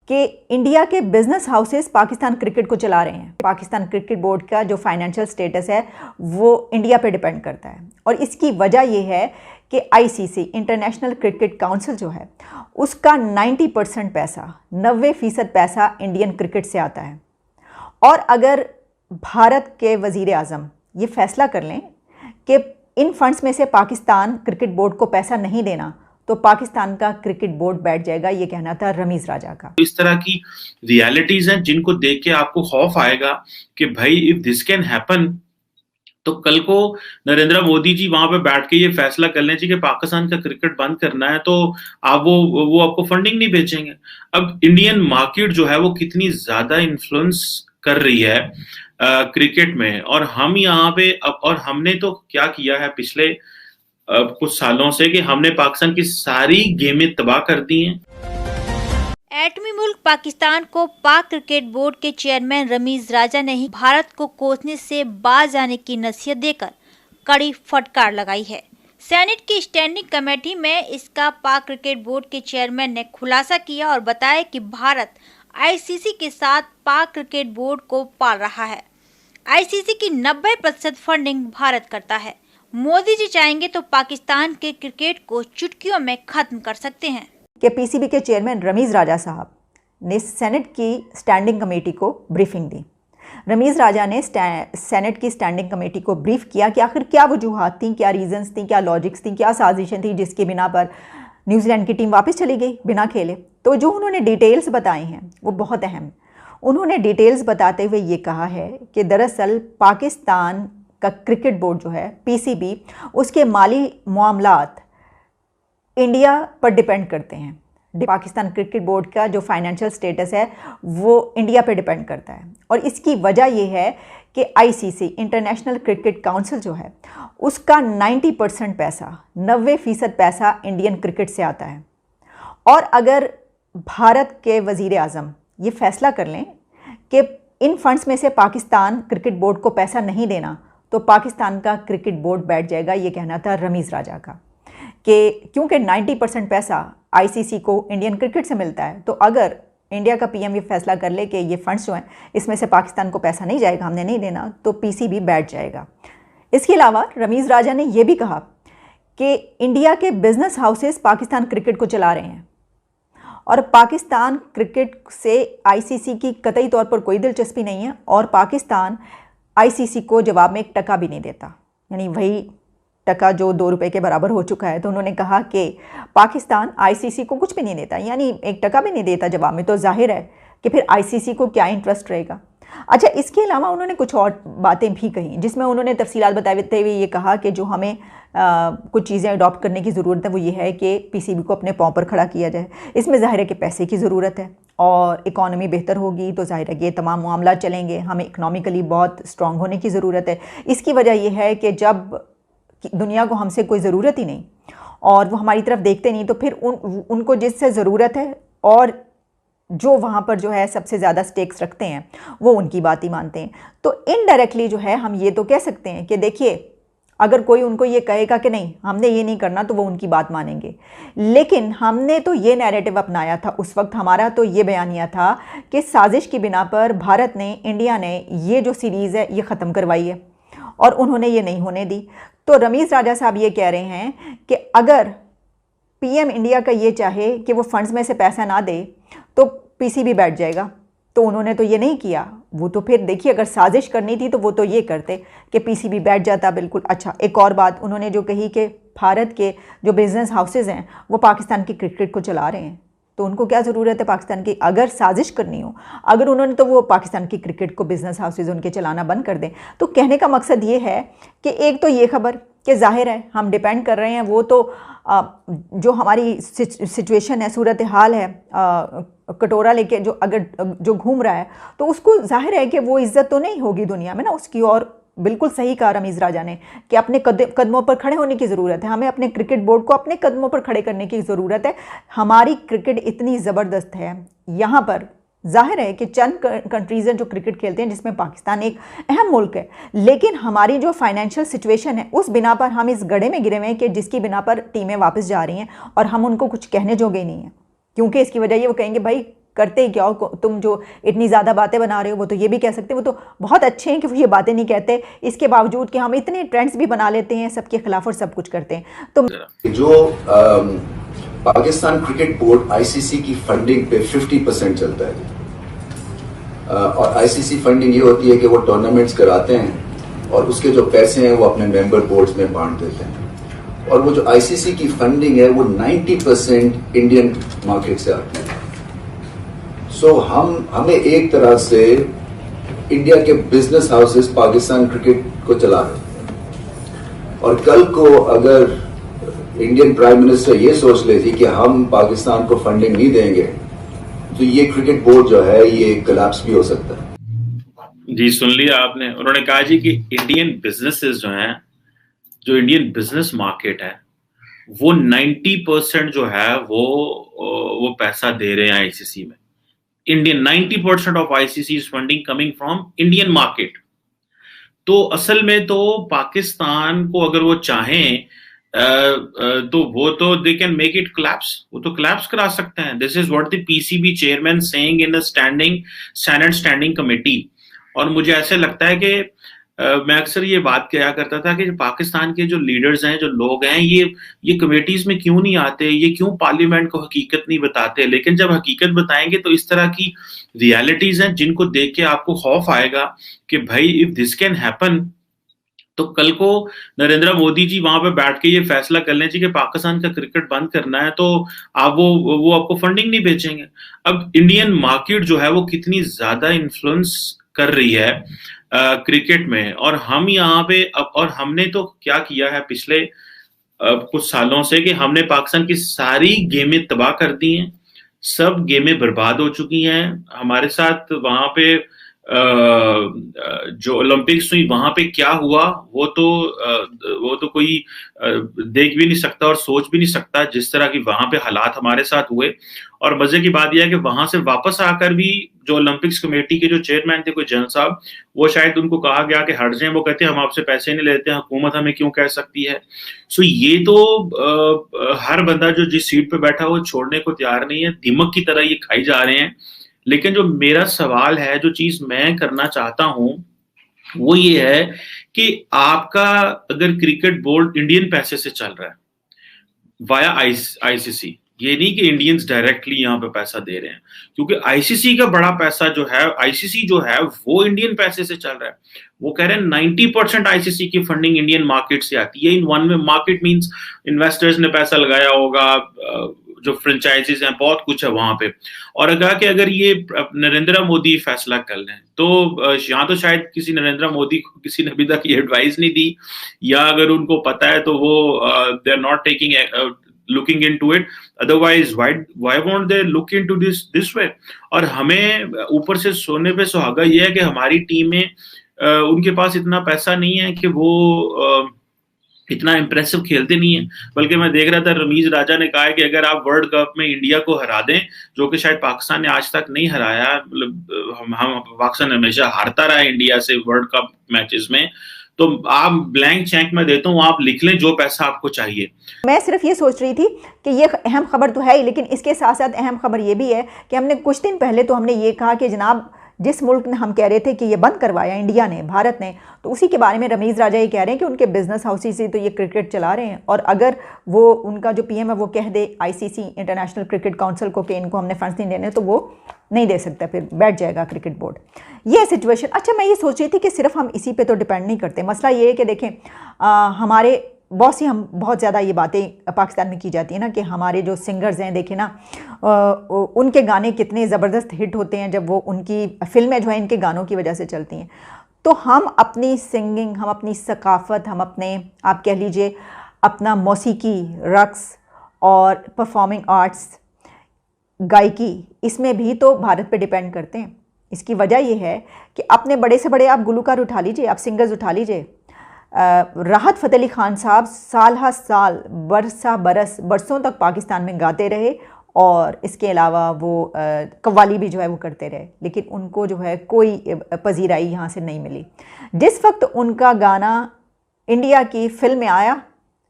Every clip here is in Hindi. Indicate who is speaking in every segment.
Speaker 1: कि इंडिया के बिजनेस हाउसेस पाकिस्तान क्रिकेट को चला रहे हैं। पाकिस्तान क्रिकेट बोर्ड का जो फाइनेंशियल स्टेटस है वो इंडिया पे डिपेंड करता है और इसकी वजह ये है कि आईसीसी इंटरनेशनल क्रिकेट काउंसिल जो है उसका 90% पैसा 90% पैसा इंडियन क्रिकेट से आता है। और अगर भारत के वज़ीर आज़म ये फैसला कर लें कि इन फंड्स में से पाकिस्तान क्रिकेट बोर्ड को पैसा नहीं देना तो पाकिस्तान का क्रिकेट बोर्ड बैठ जाएगा। ये कहना था रमीज राजा का।
Speaker 2: इस तरह की रियलिटीज हैं जिनको देख के आपको खौफ आएगा कि भाई इफ दिस कैन हैपन तो कल को नरेंद्र मोदी जी वहां पे बैठ के ये फैसला कर लें कि पाकिस्तान का क्रिकेट बंद करना है तो आप वो आपको फंडिंग नहीं भेजेंगे। अब इंडियन मार्केट जो है वो कितनी ज्यादा इन्फ्लुएंस कर रही है क्रिकेट में, और हम यहाँ पे और हमने तो क्या किया है पिछले कुछ सालों से कि हमने पाकिस्तान की सारी गेमें तबाह कर दी हैं।
Speaker 3: एटमी मुल्क पाकिस्तान को पाक क्रिकेट बोर्ड के चेयरमैन रमीज राजा ने ही भारत को कोसने से बाज आने की नसीहत देकर कड़ी फटकार लगाई है। सेनेट की स्टैंडिंग कमेटी में इसका पाक क्रिकेट बोर्ड के चेयरमैन ने खुलासा किया और बताया कि भारत आईसीसी के साथ पाक क्रिकेट बोर्ड को पाल रहा है। आईसीसी की 90% फंडिंग भारत करता है। मोदी जी चाहेंगे तो पाकिस्तान के क्रिकेट को चुटकियों में खत्म कर सकते हैं।
Speaker 1: कि पीसीबी के चेयरमैन रमीज राजा साहब ने सेनेट की स्टैंडिंग कमेटी को ब्रीफिंग दी। रमीज राजा ने सेनेट की स्टैंडिंग कमेटी को ब्रीफ किया कि आखिर क्या वजूहात थी, क्या रीजंस थी, क्या लॉजिक्स थी, क्या साजिशें थी जिसके बिना पर न्यूजीलैंड की टीम वापस चली गई बिना खेले। तो जो उन्होंने डिटेल्स बताई हैं वो बहुत अहम है। उन्होंने डिटेल्स बताते हुए ये कहा है कि दरअसल पाकिस्तान का क्रिकेट बोर्ड जो है पीसीबी, उसके माली मामलात इंडिया पर डिपेंड करते हैं। पाकिस्तान क्रिकेट बोर्ड का जो फाइनेंशियल स्टेटस है वो इंडिया पे डिपेंड करता है और इसकी वजह यह है कि आईसीसी इंटरनेशनल क्रिकेट काउंसिल जो है उसका 90% पैसा 90% पैसा इंडियन क्रिकेट से आता है। और अगर भारत के वज़ीर आज़म ये फैसला कर लें कि इन फंड्स में से पाकिस्तान क्रिकेट बोर्ड को पैसा नहीं देना तो पाकिस्तान का क्रिकेट बोर्ड बैठ जाएगा। ये कहना था रमीज राजा का कि क्योंकि 90% पैसा आईसीसी को इंडियन क्रिकेट से मिलता है, तो अगर इंडिया का पीएम ये फैसला कर ले कि ये फंड्स जो हैं इसमें से पाकिस्तान को पैसा नहीं जाएगा, हमने नहीं देना, तो पीसीबी बैठ जाएगा। इसके अलावा रमीज राजा ने यह भी कहा कि इंडिया के बिजनेस हाउसेस पाकिस्तान क्रिकेट को चला रहे हैं और पाकिस्तान क्रिकेट से आईसीसी की कतई तौर पर कोई दिलचस्पी नहीं है और पाकिस्तान आईसीसी को जवाब में 1 टका भी नहीं देता, यानी वही टका जो 2 रुपये के बराबर हो चुका है। तो उन्होंने कहा कि पाकिस्तान आईसीसी को कुछ भी नहीं देता, यानी 1 टका भी नहीं देता जवाब में, तो जाहिर है कि फिर आईसीसी को क्या इंटरेस्ट रहेगा। अच्छा, इसके अलावा उन्होंने कुछ और बातें भी कही जिसमें उन्होंने तफसीलात बताते हुए ये कहा कि जो हमें कुछ चीज़ें अडॉप्ट करने की ज़रूरत है वो ये है कि पीसीबी को अपने पाँव पर खड़ा किया जाए। इसमें ज़ाहिर है कि पैसे की ज़रूरत है और इकॉनमी बेहतर होगी तो ज़ाहिर है कि ये तमाम मामला चलेंगे। हमें इकनॉमिकली बहुत स्ट्रॉन्ग होने की ज़रूरत है। इसकी वजह यह है कि जब दुनिया को हमसे कोई ज़रूरत ही नहीं और वो हमारी तरफ देखते नहीं तो फिर उनको जिससे ज़रूरत है और जो वहाँ पर जो है सबसे ज़्यादा स्टेक्स रखते हैं वो उनकी बात ही मानते हैं। तो इनडायरेक्टली जो है हम ये तो कह सकते हैं कि देखिए, अगर कोई उनको ये कहेगा कि नहीं हमने ये नहीं करना तो वो उनकी बात मानेंगे। लेकिन हमने तो ये नैरेटिव अपनाया था उस वक्त, हमारा तो ये बयानिया था कि साजिश की बिना पर भारत ने, इंडिया ने ये जो सीरीज़ है ये ख़त्म करवाई है और उन्होंने ये नहीं होने दी। तो रमीज राजा साहब ये कह रहे हैं कि अगर पीएम इंडिया का ये चाहे कि वो फंड्स में से पैसा ना दे तो पीसीबी बैठ जाएगा। तो उन्होंने तो ये नहीं किया। वो तो फिर देखिए, अगर साजिश करनी थी तो वो तो ये करते कि पीसीबी बैठ जाता। बिल्कुल। अच्छा, एक और बात उन्होंने जो कही कि भारत के जो बिजनेस हाउसेज हैं वो पाकिस्तान की क्रिकेट को चला रहे हैं, तो उनको क्या ज़रूरत है पाकिस्तान की? अगर साजिश करनी हो, अगर उन्होंने तो वो पाकिस्तान की क्रिकेट को बिजनेस हाउसेज उनके चलाना बंद कर दें। तो कहने का मकसद ये है कि एक तो ये खबर कि जाहिर है हम डिपेंड कर रहे हैं, वो तो जो हमारी सिचुएशन है, सूरत हाल है, कटोरा लेके जो घूम रहा है तो उसको जाहिर है कि वो इज़्ज़त तो नहीं होगी दुनिया में ना उसकी। और बिल्कुल सही कहा रमीज राजा ने कि अपने कदमों पर खड़े होने की ज़रूरत है। हमें अपने क्रिकेट बोर्ड को अपने कदमों पर खड़े करने की ज़रूरत है। हमारी क्रिकेट इतनी ज़बरदस्त है, यहाँ पर जाहिर है कि चंद कंट्रीज़ हैं जो क्रिकेट खेलते हैं जिसमें पाकिस्तान एक अहम मुल्क है, लेकिन हमारी जो फाइनेंशियल सिचुएशन है उस बिना पर हम इस गड्ढे में गिरे हुए हैं कि जिसकी बिना पर टीमें वापस जा रही हैं और हम उनको कुछ कहने जोगे नहीं हैं। क्योंकि इसकी वजह ये वो कहेंगे भाई करते क्या हो तुम, जो इतनी ज़्यादा बातें बना रहे हो? वो तो ये भी कह सकते हैं, वो तो बहुत अच्छे हैं कि वो ये बातें नहीं कहते, इसके बावजूद कि हम इतने ट्रेंड्स भी बना लेते हैं सबके खिलाफ और सब कुछ करते हैं। तो
Speaker 4: जो पाकिस्तान क्रिकेट बोर्ड आईसीसी की फंडिंग पे 50% चलता है, और आईसीसी फंडिंग ये होती है कि वो टूर्नामेंट्स कराते हैं और उसके जो पैसे हैं वो अपने मेंबर बोर्ड्स में बांट देते हैं, और वो जो आईसीसी की फंडिंग है वो 90% इंडियन मार्केट से आती है। सो हमें एक तरह से इंडिया के बिजनेस हाउसेस पाकिस्तान क्रिकेट को चला रहे हैं, और कल को अगर इंडियन प्राइम मिनिस्टर ये सोच लेती कि हम पाकिस्तान को फंडिंग नहीं देंगे तो ये क्रिकेट बोर्ड जो है ये कोलैप्स भी हो सकता है।
Speaker 2: जी, सुन लिया आपने। उन्होंने कहा जी कि इंडियन बिजनेसेस जो हैं, जो इंडियन बिजनेस मार्केट है, वो 90% जो है वो पैसा दे रहे हैं आईसीसी में। Indian 90% of ICC is funding coming from Indian market. तो असल में तो पाकिस्तान को अगर वो चाहें तो वो तो they can make it collapse, वो तो कोलैप्स करा सकते हैं। This is what the PCB chairman saying in the senate standing committee. और मुझे ऐसे लगता है कि मैं अक्सर ये बात किया करता था कि पाकिस्तान के जो लीडर्स हैं, जो लोग हैं, ये कमेटीज में क्यों नहीं आते, ये क्यों पार्लियामेंट को हकीकत नहीं बताते। लेकिन जब हकीकत बताएंगे तो इस तरह की रियलिटीज हैं जिनको देख के आपको खौफ आएगा कि भाई इफ दिस कैन हैपन, तो कल को नरेंद्र मोदी जी वहां पे बैठ के ये फैसला कर लें कि पाकिस्तान का क्रिकेट बंद करना है, तो आप वो आपको फंडिंग नहीं बेचेंगे। अब इंडियन मार्केट जो है वो कितनी ज्यादा इन्फ्लुएंस कर रही है क्रिकेट में, और हम यहाँ पे और हमने तो क्या किया है पिछले कुछ सालों से कि हमने पाकिस्तान की सारी गेमें तबाह कर दी हैं, सब गेमें बर्बाद हो चुकी हैं। हमारे साथ वहां पे जो ओलंपिक्स हुई वहां पे क्या हुआ वो तो कोई देख भी नहीं सकता और सोच भी नहीं सकता, जिस तरह की वहां पे हालात हमारे साथ हुए। और मजे की बात यह है कि वहां से वापस आकर भी जो ओलंपिक्स कमेटी के जो चेयरमैन थे, कोई जन साहब, वो शायद उनको कहा गया कि हट जाएं। वो कहते हैं हम आपसे पैसे नहीं लेते, हुकूमत हमें क्यों कह सकती है। सो ये तो हर बंदा जो जिस सीट पे बैठा वो छोड़ने को तैयार नहीं है, दीमक की तरह ये खाई जा रहे हैं। लेकिन जो मेरा सवाल है, जो चीज मैं करना चाहता हूं वो ये है कि आपका अगर क्रिकेट बोर्ड इंडियन पैसे से चल रहा है वाया आईसीसी, ये नहीं कि इंडियंस डायरेक्टली यहाँ पे पैसा दे रहे हैं, क्योंकि आईसीसी का बड़ा पैसा जो है, आईसीसी जो है वो इंडियन पैसे से चल रहा है। वो कह रहे हैं 90% आईसीसी की फंडिंग इंडियन मार्केट से आती है। In one way market means investors ने पैसा लगाया होगा, जो फ्रेंचाइजीज हैं, बहुत कुछ है वहां पे। और अगर ये नरेंद्र मोदी फैसला कर लें तो यहाँ तो शायद किसी नरेंद्र मोदी को किसी ने अभी तक ये एडवाइस नहीं दी, या अगर उनको पता है तो वो they are not taking looking into it, otherwise why won't they look into this way। और हमें ऊपर से सोने पे सुहागा ये है कि हमारी टीम में उनके पास इतना पैसा नहीं है कि वो इतना इंप्रेसिव खेलते नहीं है। बल्कि मैं देख रहा था रमीज राजा ने कहा है कि अगर आप वर्ल्ड कप में इंडिया को हरा दें, जो कि शायद पाकिस्तान ने आज तक नहीं हराया, मतलब हम पाकिस्तान हमेशा हारता रहा इंडिया से वर्ल्ड कप मैचेस में, तो आप ब्लैंक चेक में देता हूँ, आप लिख लें जो पैसा आपको चाहिए।
Speaker 1: मैं सिर्फ ये सोच रही थी कि ये अहम खबर तो है ही, लेकिन इसके साथ साथ अहम खबर ये भी है कि हमने कुछ दिन पहले तो हमने ये कहा कि जनाब जिस मुल्क ने हम कह रहे थे कि ये बंद करवाया इंडिया ने, भारत ने, तो उसी के बारे में रमीज़ राजा ये कह रहे हैं कि उनके बिजनेस हाउसेस से तो ये क्रिकेट चला रहे हैं, और अगर वो उनका जो पीएम है वो कह दे आईसीसी इंटरनेशनल क्रिकेट काउंसिल को कि इनको हमने फंड्स नहीं देने, तो वो नहीं दे सकता, फिर बैठ जाएगा क्रिकेट बोर्ड। ये सिचुएशन। अच्छा, मैं ये सोच रही थी कि सिर्फ हम इसी पे तो डिपेंड नहीं करते। मसला ये है कि देखें हमारे बहुत ज़्यादा ये बातें पाकिस्तान में की जाती है ना कि हमारे जो सिंगर्स हैं, देखें ना उनके गाने कितने ज़बरदस्त हिट होते हैं जब वो उनकी फिल्में जो है इनके गानों की वजह से चलती हैं। तो हम अपनी सिंगिंग, हम अपनी सकाफ़त, हम अपने आप कह लीजिए अपना मौसीकी, रक्स और परफॉर्मिंग आर्ट्स, गायकी, इसमें भी तो भारत पे डिपेंड करते हैं। इसकी वजह यह है कि अपने बड़े से बड़े आप गुलूकार उठा लीजिए, आप सिंगर्स उठा लीजिए। राहत फ़तेह अली खान साहब साल हा साल, बरसों तक पाकिस्तान में गाते रहे, और इसके अलावा वो कव्वाली भी जो है वो करते रहे, लेकिन उनको जो है कोई पजीराई यहाँ से नहीं मिली। जिस वक्त उनका गाना इंडिया की फिल्म में आया,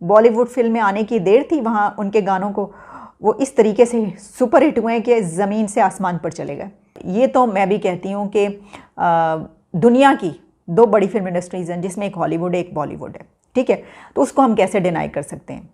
Speaker 1: बॉलीवुड फिल्म में आने की देर थी, वहाँ उनके गानों को वो इस तरीके से सुपर हिट हुए कि ज़मीन से आसमान पर चले गए। ये तो मैं भी कहती हूँ कि दुनिया की 2 बड़ी फिल्म इंडस्ट्रीज़ हैं जिसमें एक हॉलीवुड है एक बॉलीवुड है, ठीक है, तो उसको हम कैसे डिनाई कर सकते हैं।